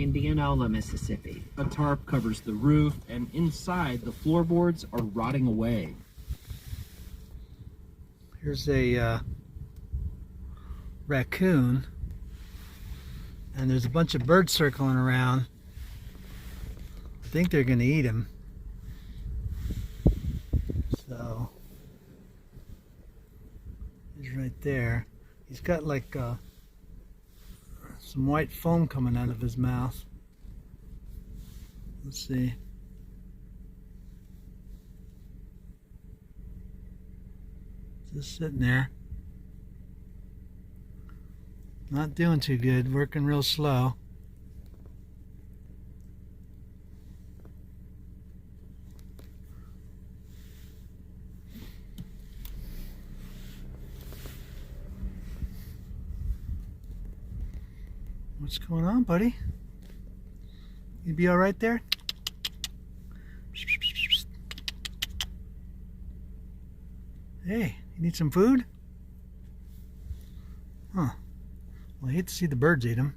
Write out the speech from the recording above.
Indianola, Mississippi. A tarp covers the roof, and inside the floorboards are rotting away. Here's a raccoon, and there's a bunch of birds circling around. I think they're going to eat him. So he's right there. He's got like some white foam coming out of his mouth. Let's see. Just sitting there. Not doing too good, working real slow. What's going on, buddy? You be all right there? Hey, you need some food? Huh. Well, I hate to see the birds eat them.